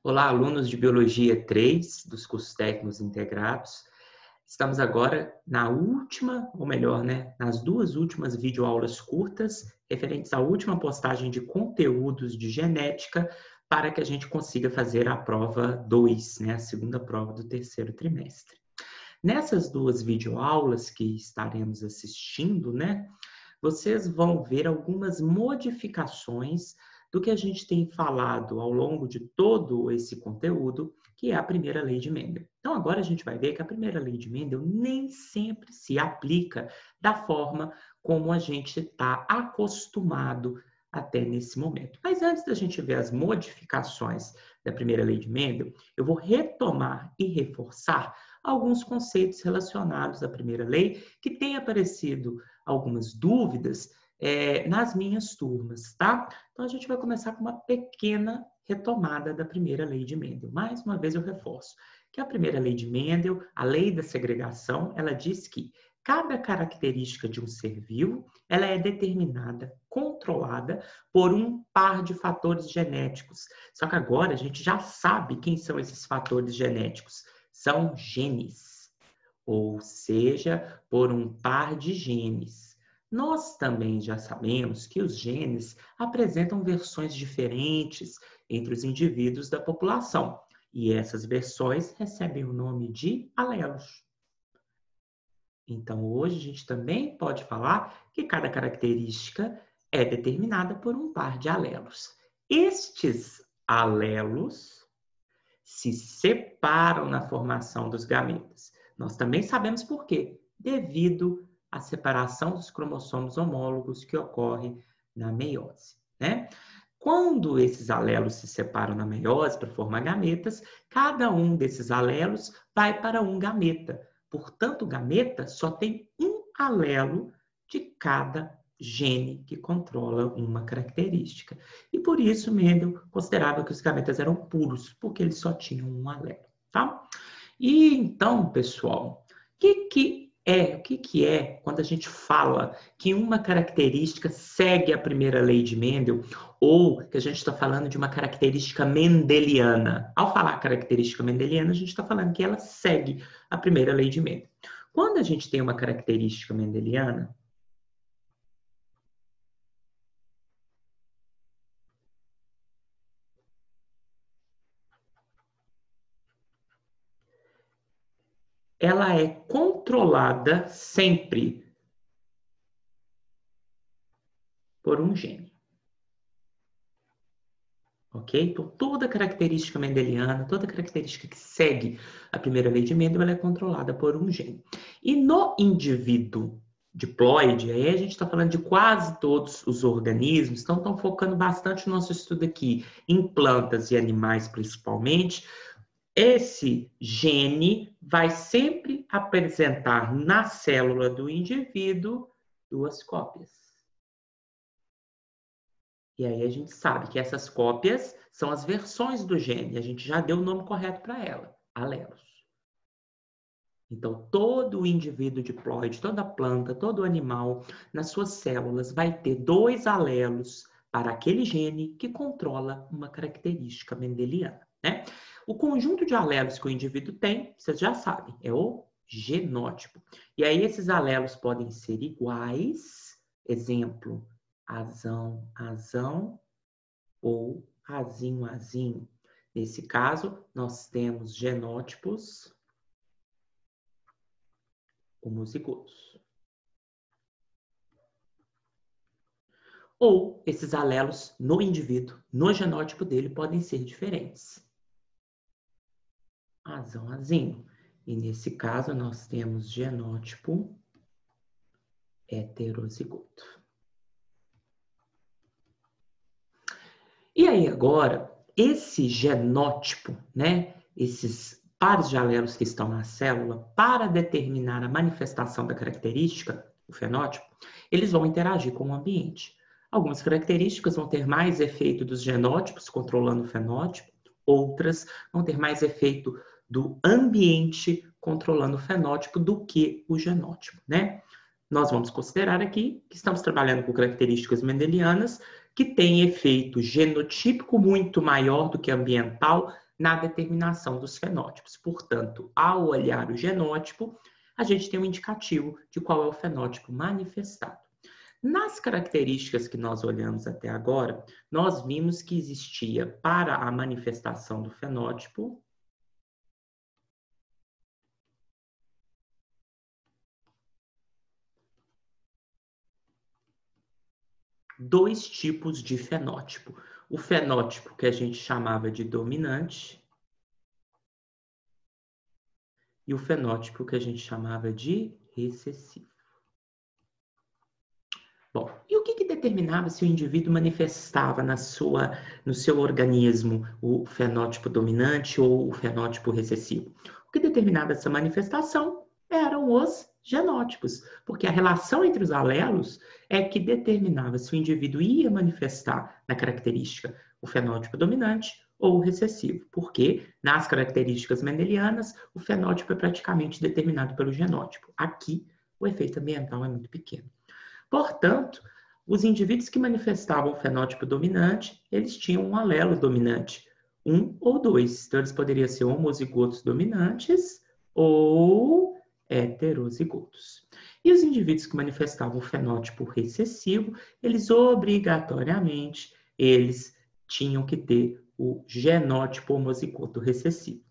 Olá, alunos de Biologia 3 dos cursos técnicos integrados. Estamos agora na última, ou melhor, nas duas últimas videoaulas curtas, referentes à última postagem de conteúdos de genética, para que a gente consiga fazer a prova 2, a segunda prova do terceiro trimestre. Nessas duas videoaulas que estaremos assistindo, vocês vão ver algumas modificações do que a gente tem falado ao longo de todo esse conteúdo, que é a primeira lei de Mendel. Então, agora a gente vai ver que a primeira lei de Mendel nem sempre se aplica da forma como a gente está acostumado até nesse momento. Mas antes da gente ver as modificações da primeira lei de Mendel, eu vou retomar e reforçar alguns conceitos relacionados à primeira lei que têm aparecido algumas dúvidas nas minhas turmas, tá? Então, a gente vai começar com uma pequena retomada da primeira lei de Mendel. Mais uma vez eu reforço que a primeira lei de Mendel, a lei da segregação, ela diz que cada característica de um ser vivo, ela é determinada, controlada por um par de fatores genéticos. Só que agora a gente já sabe quem são esses fatores genéticos. São genes, ou seja, por um par de genes. Nós também já sabemos que os genes apresentam versões diferentes entre os indivíduos da população. E essas versões recebem o nome de alelos. Então, hoje a gente também pode falar que cada característica é determinada por um par de alelos. Estes alelos se separam na formação dos gametas. Nós também sabemos por quê. Devido à separação dos cromossomos homólogos que ocorre na meiose, Quando esses alelos se separam na meiose para formar gametas, cada um desses alelos vai para um gameta. Portanto, o gameta só tem um alelo de cada gene que controla uma característica. E por isso Mendel considerava que os gametas eram puros, porque eles só tinham um alelo, tá? E então, pessoal, o que é quando a gente fala que uma característica segue a primeira lei de Mendel ou que a gente está falando de uma característica mendeliana? Ao falar característica mendeliana, a gente está falando que ela segue a primeira lei de Mendel. Quando a gente tem uma característica mendeliana, ela é controlada sempre por um gene. Ok? Então, toda característica mendeliana, toda característica que segue a primeira lei de Mendel, ela é controlada por um gene. E no indivíduo diploide, aí a gente está falando de quase todos os organismos, então estão focando bastante o nosso estudo aqui em plantas e animais principalmente. Esse gene vai sempre apresentar na célula do indivíduo duas cópias. E aí a gente sabe que essas cópias são as versões do gene. A gente já deu o nome correto para ela, alelos. Então, todo o indivíduo diploide, toda planta, todo animal, nas suas células, vai ter dois alelos para aquele gene que controla uma característica mendeliana, O conjunto de alelos que o indivíduo tem, vocês já sabem, é o genótipo. E aí esses alelos podem ser iguais, exemplo, azão, azão, ou azinho, azinho. Nesse caso, nós temos genótipos homozigotos. Ou esses alelos no indivíduo, no genótipo dele, podem ser diferentes. Azão, azinho. E nesse caso, nós temos genótipo heterozigoto. E aí agora, esse genótipo, esses pares de alelos que estão na célula, para determinar a manifestação da característica, o fenótipo, eles vão interagir com o ambiente. Algumas características vão ter mais efeito dos genótipos, controlando o fenótipo, outras vão ter mais efeito do ambiente, controlando o fenótipo, do que o genótipo, Nós vamos considerar aqui que estamos trabalhando com características mendelianas que tem efeito genotípico muito maior do que ambiental na determinação dos fenótipos. Portanto, ao olhar o genótipo, a gente tem um indicativo de qual é o fenótipo manifestado. Nas características que nós olhamos até agora, nós vimos que existia para a manifestação do fenótipo dois tipos de fenótipo. O fenótipo que a gente chamava de dominante e o fenótipo que a gente chamava de recessivo. Bom, e o que determinava se o indivíduo manifestava no seu organismo o fenótipo dominante ou o fenótipo recessivo? O que determinava essa manifestação eram os genótipos, porque a relação entre os alelos é que determinava se o indivíduo ia manifestar na característica o fenótipo dominante ou recessivo, porque nas características mendelianas o fenótipo é praticamente determinado pelo genótipo. Aqui o efeito ambiental é muito pequeno. Portanto, os indivíduos que manifestavam o fenótipo dominante, eles tinham um alelo dominante, um ou dois. Então, eles poderiam ser homozigotos dominantes ou heterozigotos. E os indivíduos que manifestavam o fenótipo recessivo, eles obrigatoriamente, eles tinham que ter o genótipo homozigoto recessivo.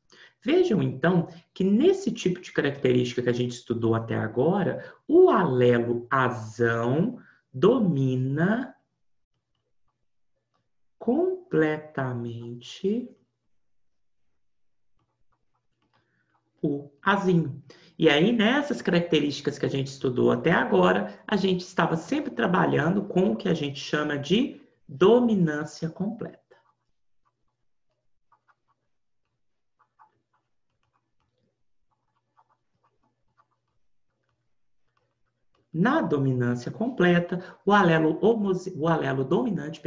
Vejam, então, que nesse tipo de característica que a gente estudou até agora, o alelo azão domina completamente o azinho. E aí, nessas características que a gente estudou até agora, a gente estava sempre trabalhando com o que a gente chama de dominância completa. Na dominância completa, o alelo dominante,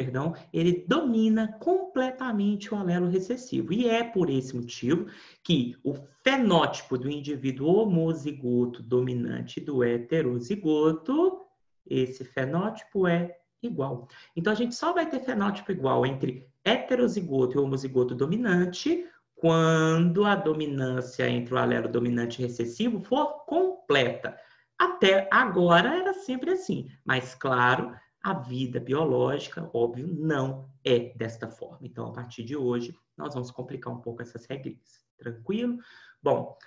ele domina completamente o alelo recessivo. E é por esse motivo que o fenótipo do indivíduo homozigoto dominante e do heterozigoto, esse fenótipo é igual. Então, a gente só vai ter fenótipo igual entre heterozigoto e homozigoto dominante quando a dominância entre o alelo dominante e recessivo for completa. Até agora era sempre assim, mas claro, a vida biológica, óbvio, não é desta forma. Então, a partir de hoje, nós vamos complicar um pouco essas regrinhas. Tranquilo? Bom,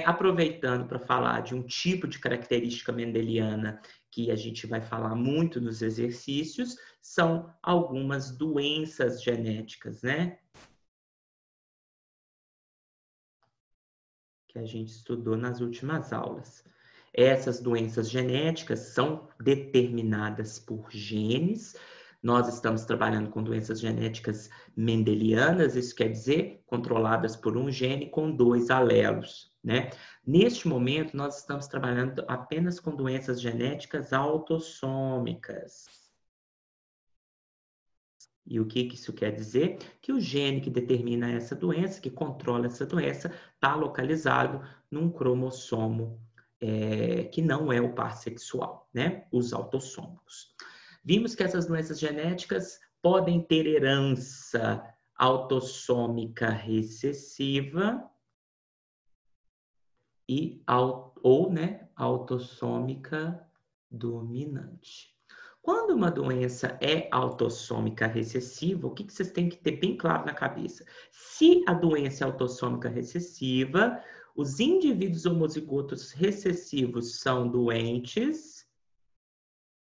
aproveitando para falar de um tipo de característica mendeliana que a gente vai falar muito nos exercícios, são algumas doenças genéticas, né? Que a gente estudou nas últimas aulas. Essas doenças genéticas são determinadas por genes. Nós estamos trabalhando com doenças genéticas mendelianas, isso quer dizer controladas por um gene com dois alelos, né? Neste momento, nós estamos trabalhando apenas com doenças genéticas autossômicas. E o que isso quer dizer? Que o gene que determina essa doença, que controla essa doença, está localizado num cromossomo que não é o par sexual, né? Os autossômicos. Vimos que essas doenças genéticas podem ter herança autossômica recessiva ou autossômica dominante. Quando uma doença é autossômica recessiva, o que vocês têm que ter bem claro na cabeça? Se a doença é autossômica recessiva, os indivíduos homozigotos recessivos são doentes,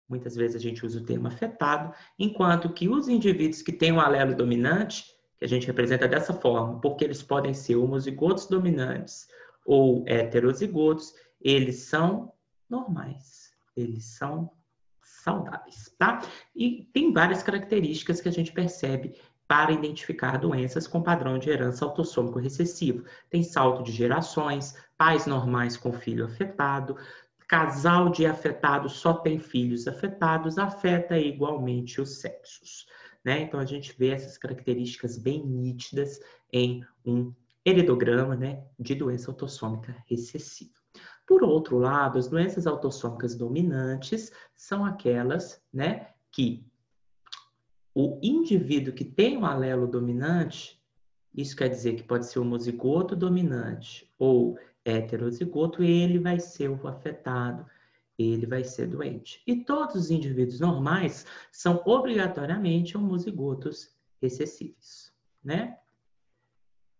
muitas vezes a gente usa o termo afetado, enquanto que os indivíduos que têm um alelo dominante, que a gente representa dessa forma, porque eles podem ser homozigotos dominantes ou heterozigotos, eles são normais, eles são saudáveis, tá? E tem várias características que a gente percebe para identificar doenças com padrão de herança autossômico recessivo. Tem salto de gerações, pais normais com filho afetado, casal de afetados só tem filhos afetados, afeta igualmente os sexos, né? Então a gente vê essas características bem nítidas em um heredograma, né, de doença autossômica recessiva. Por outro lado, as doenças autossômicas dominantes são aquelas, né, que o indivíduo que tem um alelo dominante, isso quer dizer que pode ser homozigoto dominante ou heterozigoto, ele vai ser o afetado, ele vai ser doente. E todos os indivíduos normais são obrigatoriamente homozigotos recessivos, né?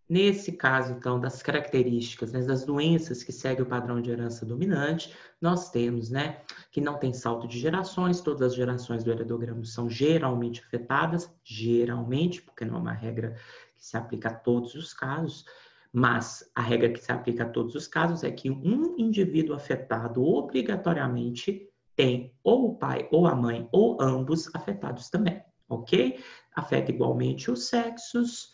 Nesse caso, então, das características, né, das doenças que seguem o padrão de herança dominante, nós temos, né, que não tem salto de gerações, todas as gerações do heredograma são geralmente afetadas, geralmente, porque não é uma regra que se aplica a todos os casos, mas a regra que se aplica a todos os casos é que um indivíduo afetado obrigatoriamente tem ou o pai ou a mãe ou ambos afetados também, ok? Afeta igualmente os sexos.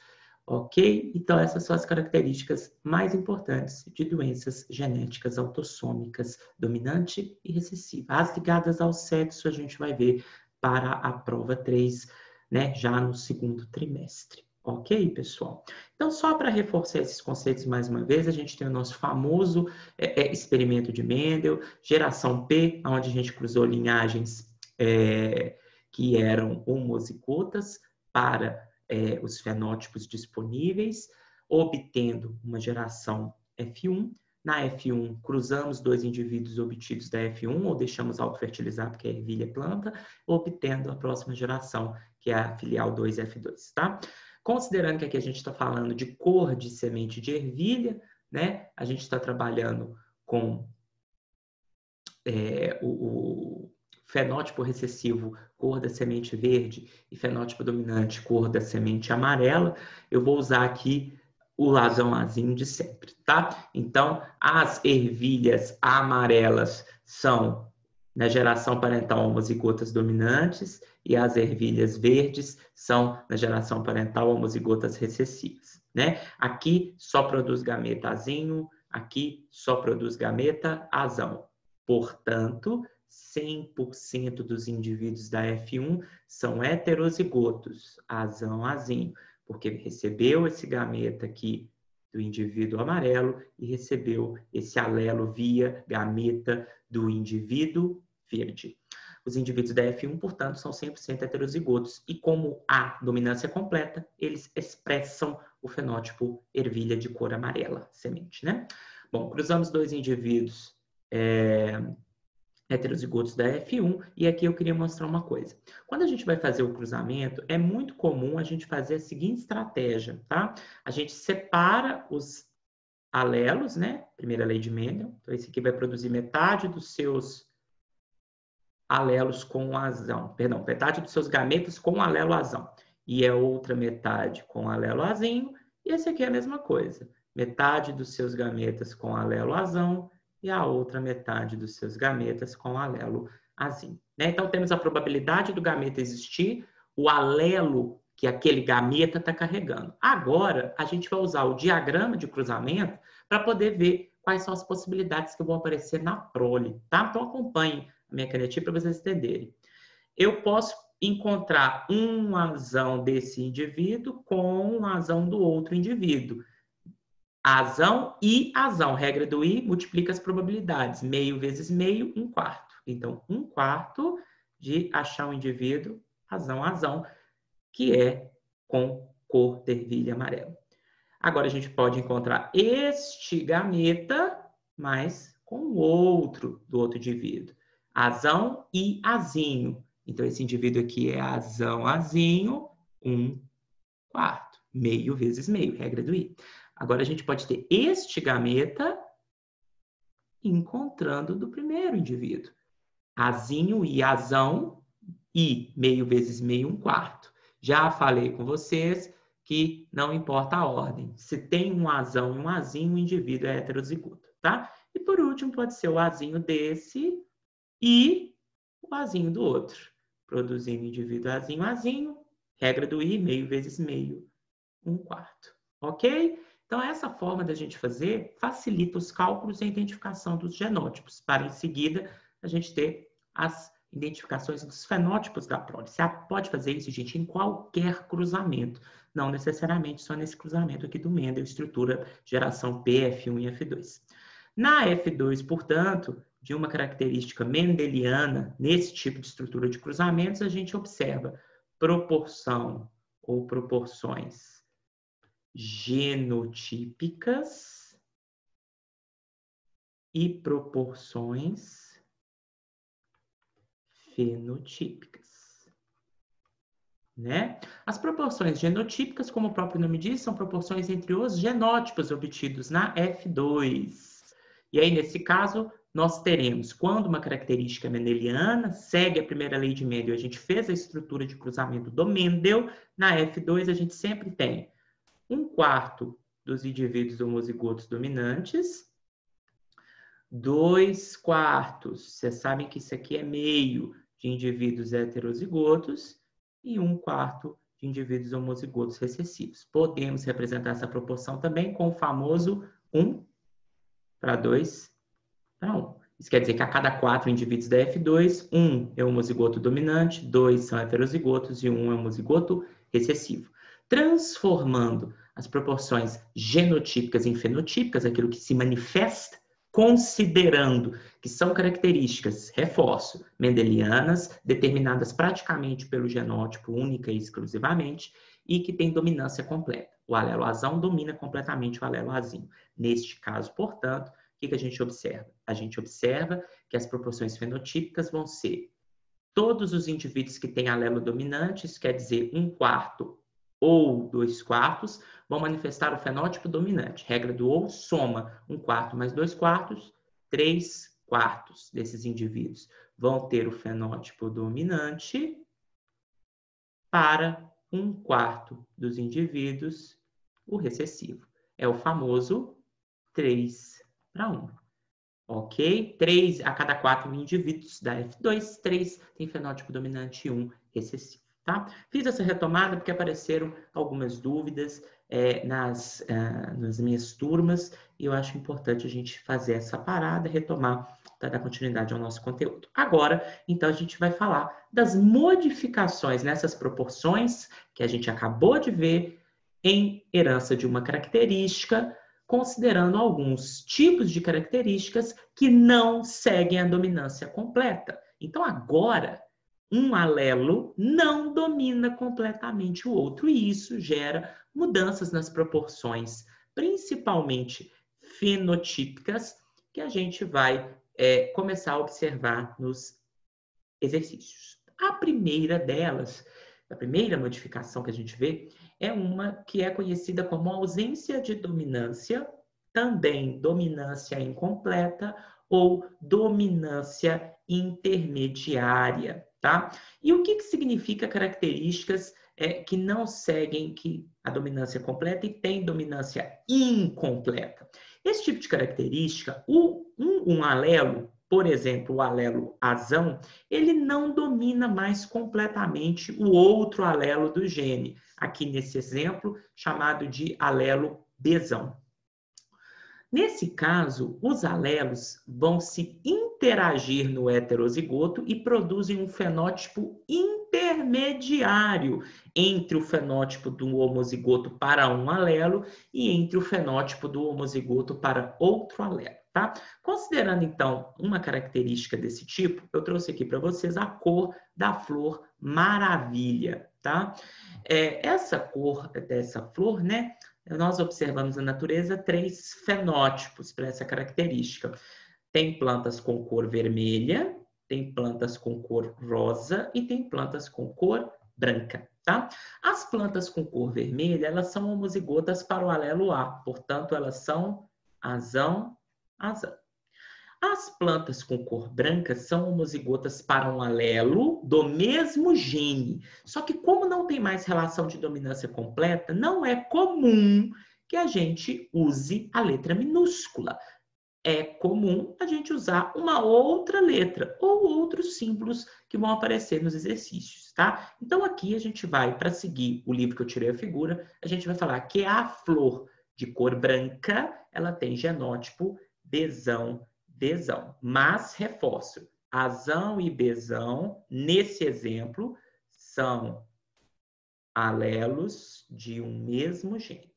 Ok? Então, essas são as características mais importantes de doenças genéticas autossômicas dominante e recessiva. As ligadas ao sexo a gente vai ver para a prova 3, né, já no segundo trimestre. Ok, pessoal? Então, só para reforçar esses conceitos mais uma vez, a gente tem o nosso famoso experimento de Mendel, geração P, onde a gente cruzou linhagens que eram homozigotas para os fenótipos disponíveis, obtendo uma geração F1. Na F1, cruzamos dois indivíduos obtidos da F1, ou deixamos autofertilizar, porque a ervilha é planta, obtendo a próxima geração, que é a filial 2F2, tá? Considerando que aqui a gente está falando de cor de semente de ervilha, né? A gente está trabalhando com o fenótipo recessivo, cor da semente verde, e fenótipo dominante, cor da semente amarela, eu vou usar aqui o azão-azinho de sempre, tá? Então, as ervilhas amarelas são na geração parental homozigotas dominantes e as ervilhas verdes são na geração parental homozigotas recessivas, né? Aqui só produz gameta azinho, aqui só produz gameta azão. Portanto, 100% dos indivíduos da F1 são heterozigotos, azão-azinho, porque recebeu esse gameta aqui do indivíduo amarelo e recebeu esse alelo via gameta do indivíduo verde. Os indivíduos da F1, portanto, são 100% heterozigotos e como há dominância completa, eles expressam o fenótipo ervilha de cor amarela, semente, né? Bom, cruzamos dois indivíduos heterozigotos da F1, e aqui eu queria mostrar uma coisa. Quando a gente vai fazer o cruzamento, é muito comum a gente fazer a seguinte estratégia, tá? A gente separa os alelos, né? Primeira lei de Mendel. Então, esse aqui vai produzir metade dos seus alelos com azão. Perdão, metade dos seus gametas com alelo azão. E a outra metade com alelo azinho. E esse aqui é a mesma coisa. Metade dos seus gametas com alelo azão e a outra metade dos seus gametas com alelo azinho. Né? Então, temos a probabilidade do gameta existir, o alelo que aquele gameta está carregando. Agora, a gente vai usar o diagrama de cruzamento para poder ver quais são as possibilidades que vão aparecer na prole. Tá? Então, acompanhe a minha canetinha para vocês entenderem. Eu posso encontrar um azão desse indivíduo com um azão do outro indivíduo. Azão e azão. Regra do I multiplica as probabilidades. Meio vezes meio, 1/4. Então, 1/4 de achar um indivíduo azão, que é com cor de ervilha amarela. Agora, a gente pode encontrar este gameta, mas com o outro do outro indivíduo. Azão e azinho. Então, esse indivíduo aqui é azão-azinho, 1/4. Meio vezes meio, regra do I. Agora, a gente pode ter este gameta encontrando do primeiro indivíduo. Azinho e azão, e meio vezes meio, 1/4. Já falei com vocês que não importa a ordem. Se tem um azão e um azinho, o indivíduo é heterozigoto, tá? E por último, pode ser o azinho desse e o azinho do outro. Produzindo indivíduo azinho, regra do I, meio vezes meio, 1/4. Ok? Então, essa forma da gente fazer facilita os cálculos e a identificação dos genótipos, para em seguida a gente ter as identificações dos fenótipos da prole. Você pode fazer isso, gente, em qualquer cruzamento, não necessariamente só nesse cruzamento aqui do Mendel, estrutura geração P, F1 e F2. Na F2, portanto, de uma característica mendeliana, nesse tipo de estrutura de cruzamentos, a gente observa proporção ou proporções genotípicas e proporções fenotípicas, né? As proporções genotípicas, como o próprio nome diz, são proporções entre os genótipos obtidos na F2. E aí, nesse caso, nós teremos, quando uma característica mendeliana segue a primeira lei de Mendel, a gente fez a estrutura de cruzamento do Mendel, na F2 a gente sempre tem 1/4 dos indivíduos homozigotos dominantes, 2/4, vocês sabem que isso aqui é meio de indivíduos heterozigotos, e 1/4 de indivíduos homozigotos recessivos. Podemos representar essa proporção também com o famoso 1/2/1. Isso quer dizer que a cada 4 indivíduos da F2, 1 é homozigoto dominante, 2 são heterozigotos e 1 é homozigoto recessivo. Transformando as proporções genotípicas em fenotípicas, aquilo que se manifesta, considerando que são características, reforço, mendelianas, determinadas praticamente pelo genótipo única e exclusivamente, e que tem dominância completa. O alelo azão domina completamente o alelo azinho. Neste caso, portanto, o que a gente observa? A gente observa que as proporções fenotípicas vão ser todos os indivíduos que têm alelo dominante, isso quer dizer 1/4 ou 2/4, vão manifestar o fenótipo dominante. Regra do ou, soma 1/4 mais 2/4, 3/4 desses indivíduos vão ter o fenótipo dominante para 1/4 dos indivíduos o recessivo. É o famoso 3/1. Ok? 3 a cada 4 indivíduos da F2, 3 tem fenótipo dominante e 1 recessivo. Tá? Fiz essa retomada porque apareceram algumas dúvidas nas minhas turmas e eu acho importante a gente fazer essa parada, retomar para dar continuidade ao nosso conteúdo. Agora, então, a gente vai falar das modificações nessas proporções que a gente acabou de ver em herança de uma característica, considerando alguns tipos de características que não seguem a dominância completa. Então, agora, um alelo não domina completamente o outro, e isso gera mudanças nas proporções, principalmente fenotípicas, que a gente vai começar a observar nos exercícios. A primeira delas, a primeira modificação que a gente vê, é uma que é conhecida como ausência de dominância, também dominância incompleta ou dominância intermediária, tá? E o que significa características que não seguem a dominância completa e tem dominância incompleta? Esse tipo de característica, um alelo, por exemplo, o alelo azão, ele não domina mais completamente o outro alelo do gene, aqui nesse exemplo, chamado de alelo Bzão. Nesse caso, os alelos vão se interagir no heterozigoto e produzem um fenótipo intermediário entre o fenótipo do homozigoto para um alelo e entre o fenótipo do homozigoto para outro alelo. Tá? Considerando, então, uma característica desse tipo, eu trouxe aqui para vocês a cor da flor maravilha. Tá? Essa cor dessa flor, né? Nós observamos na natureza 3 fenótipos para essa característica. Tem plantas com cor vermelha, tem plantas com cor rosa e tem plantas com cor branca, tá? As plantas com cor vermelha, elas são homozigotas para o alelo A, portanto, elas são azão. As plantas com cor branca são homozigotas para um alelo do mesmo gene. Só que como não tem mais relação de dominância completa, não é comum que a gente use a letra minúscula. É comum a gente usar uma outra letra ou outros símbolos que vão aparecer nos exercícios, tá? Então aqui a gente vai, para seguir o livro que eu tirei a figura, a gente vai falar que a flor de cor branca, ela tem genótipo Bzão. Mas, reforço, azão e Bzão, nesse exemplo, são alelos de um mesmo gene.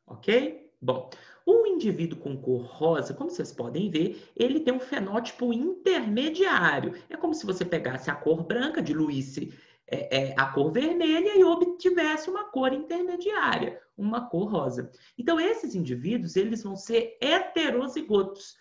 Ok? Bom, o indivíduo com cor rosa, como vocês podem ver, ele tem um fenótipo intermediário. É como se você pegasse a cor branca, diluísse a cor vermelha e obtivesse uma cor intermediária, uma cor rosa. Então, esses indivíduos, eles vão ser heterozigotos,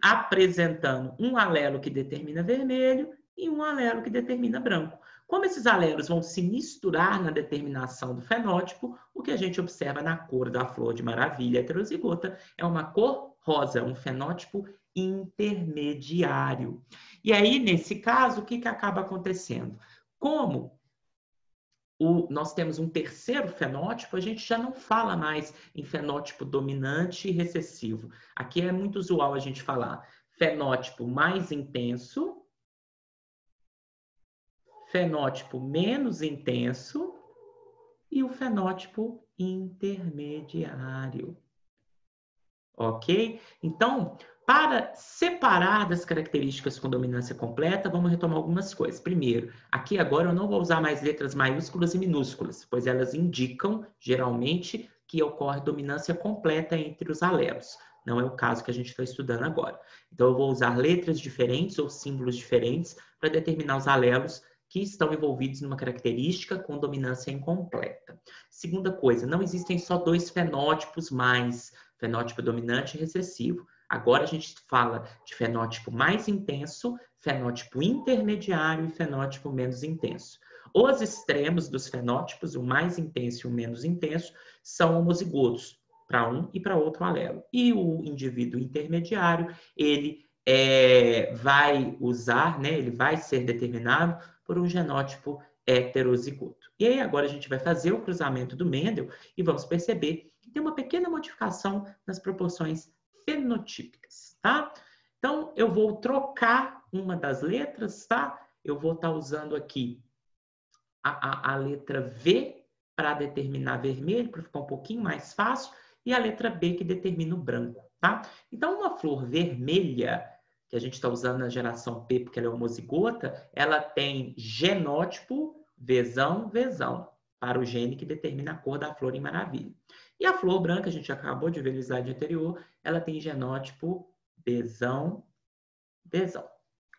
apresentando um alelo que determina vermelho e um alelo que determina branco. Como esses alelos vão se misturar na determinação do fenótipo, o que a gente observa na cor da flor de maravilha heterozigota é uma cor rosa, um fenótipo intermediário. E aí, nesse caso, o que acaba acontecendo? Como nós temos um terceiro fenótipo, a gente já não fala mais em fenótipo dominante e recessivo. Aqui é muito usual a gente falar fenótipo mais intenso, fenótipo menos intenso e o fenótipo intermediário. Ok? Então, para separar das características com dominância completa, vamos retomar algumas coisas. Primeiro, aqui agora eu não vou usar mais letras maiúsculas e minúsculas, pois elas indicam, geralmente, que ocorre dominância completa entre os alelos. Não é o caso que a gente está estudando agora. Então, eu vou usar letras diferentes ou símbolos diferentes para determinar os alelos que estão envolvidos numa característica com dominância incompleta. Segunda coisa, não existem só dois fenótipos mais, fenótipo dominante e recessivo. Agora a gente fala de fenótipo mais intenso, fenótipo intermediário e fenótipo menos intenso. Os extremos dos fenótipos, o mais intenso e o menos intenso, são homozigotos para um e para outro alelo. E o indivíduo intermediário, ele vai usar, né, ele vai ser determinado por um genótipo heterozigoto. E aí agora a gente vai fazer o cruzamento do Mendel e vamos perceber que tem uma pequena modificação nas proporções fenotípicas, tá? Então, eu vou trocar uma das letras, tá? Eu vou estar usando aqui a letra V para determinar vermelho, para ficar um pouquinho mais fácil, e a letra B que determina o branco, tá? Então, uma flor vermelha, que a gente está usando na geração P porque ela é homozigota, ela tem genótipo Vzão, Vzão, para o gene que determina a cor da flor em maravilha. E a flor branca, a gente acabou de ver no slide anterior, ela tem genótipo Bzão, Bzão,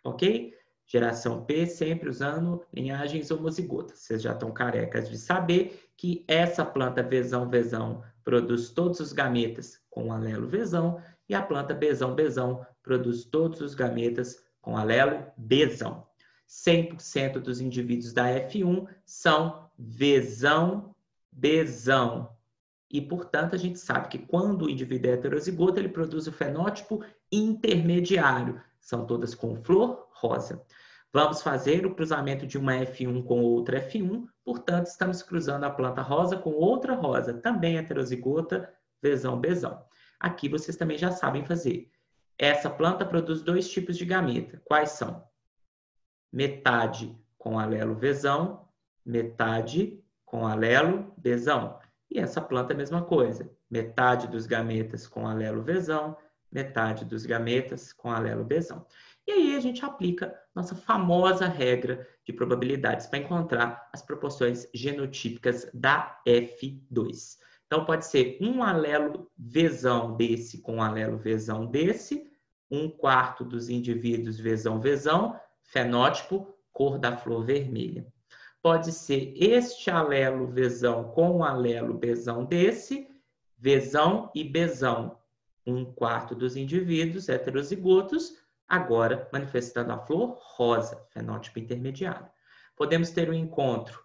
ok? Geração P sempre usando linhagens homozigotas. Vocês já estão carecas de saber que essa planta Vzão, Vzão produz todos os gametas com o alelo Vzão e a planta Bzão, Bzão produz todos os gametas com alelo Bzão. 100% dos indivíduos da F1 são Vzão, Bzão. E, portanto, a gente sabe que quando o indivíduo é heterozigoto, ele produz o fenótipo intermediário. São todas com flor rosa. Vamos fazer o cruzamento de uma F1 com outra F1, portanto, estamos cruzando a planta rosa com outra rosa, também heterozigota, Vzão, Bzão. Aqui vocês também já sabem fazer. Essa planta produz dois tipos de gameta. Quais são? Metade com alelo Vzão, metade com alelo Bzão. E essa planta é a mesma coisa. Metade dos gametas com alelo Vzão, metade dos gametas com alelo Bzão. E aí a gente aplica nossa famosa regra de probabilidades para encontrar as proporções genotípicas da F2. Então pode ser um alelo Vzão desse com um alelo Vzão desse, 1/4 dos indivíduos Vzão, Vzão, fenótipo, cor da flor vermelha. Pode ser este alelo Vzão com o alelo Bzão desse, Vzão e Bzão, 1/4 dos indivíduos heterozigotos, agora manifestando a flor rosa, fenótipo intermediário. Podemos ter um encontro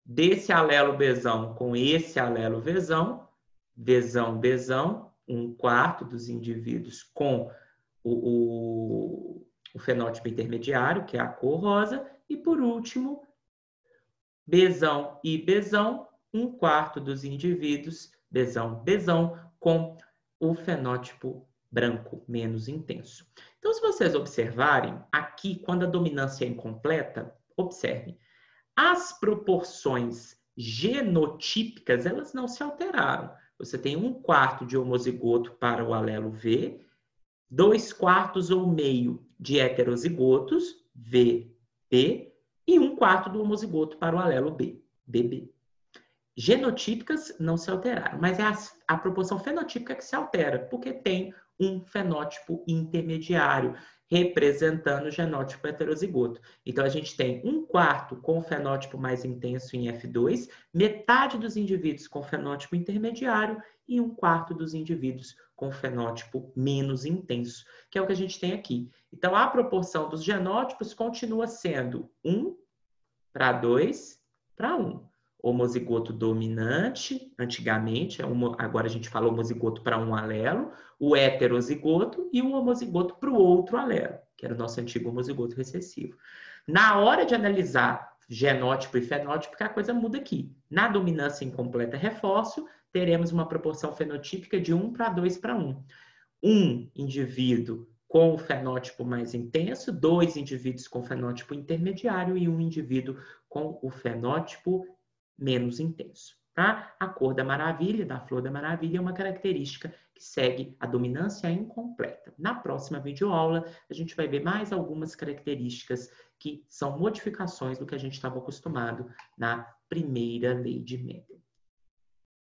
desse alelo Bzão com esse alelo Vzão, Vzão, Bzão, 1/4 dos indivíduos com o fenótipo intermediário, que é a cor rosa, e por último, Bzão e Bzão, 1/4 dos indivíduos, Bzão, Bzão, com o fenótipo branco, menos intenso. Então, se vocês observarem, aqui, quando a dominância é incompleta, observem, as proporções genotípicas, elas não se alteraram. Você tem 1/4 de homozigoto para o alelo V, 2/4 ou meio de heterozigotos, V, P, e 1/4 do homozigoto para o alelo B, BB. genotípicas não se alteraram, mas é a proporção fenotípica que se altera, porque tem um fenótipo intermediário, representando o genótipo heterozigoto. Então, a gente tem 1/4 com o fenótipo mais intenso em F2, metade dos indivíduos com fenótipo intermediário e 1/4 dos indivíduos com fenótipo menos intenso, que é o que a gente tem aqui. Então, a proporção dos genótipos continua sendo 1/2/1. Homozigoto dominante, antigamente, agora a gente fala homozigoto para um alelo, o heterozigoto e o homozigoto para o outro alelo, que era o nosso antigo homozigoto recessivo. Na hora de analisar genótipo e fenótipo, a coisa muda aqui. Na dominância incompleta reforço, teremos uma proporção fenotípica de 1/2/1. Um indivíduo com o fenótipo mais intenso, 2 indivíduos com fenótipo intermediário e 1 indivíduo com o fenótipo menos intenso. Tá? A cor da maravilha, da flor da maravilha, é uma característica que segue a dominância incompleta. Na próxima videoaula, a gente vai ver mais algumas características que são modificações do que a gente estava acostumado na primeira lei de Mendel.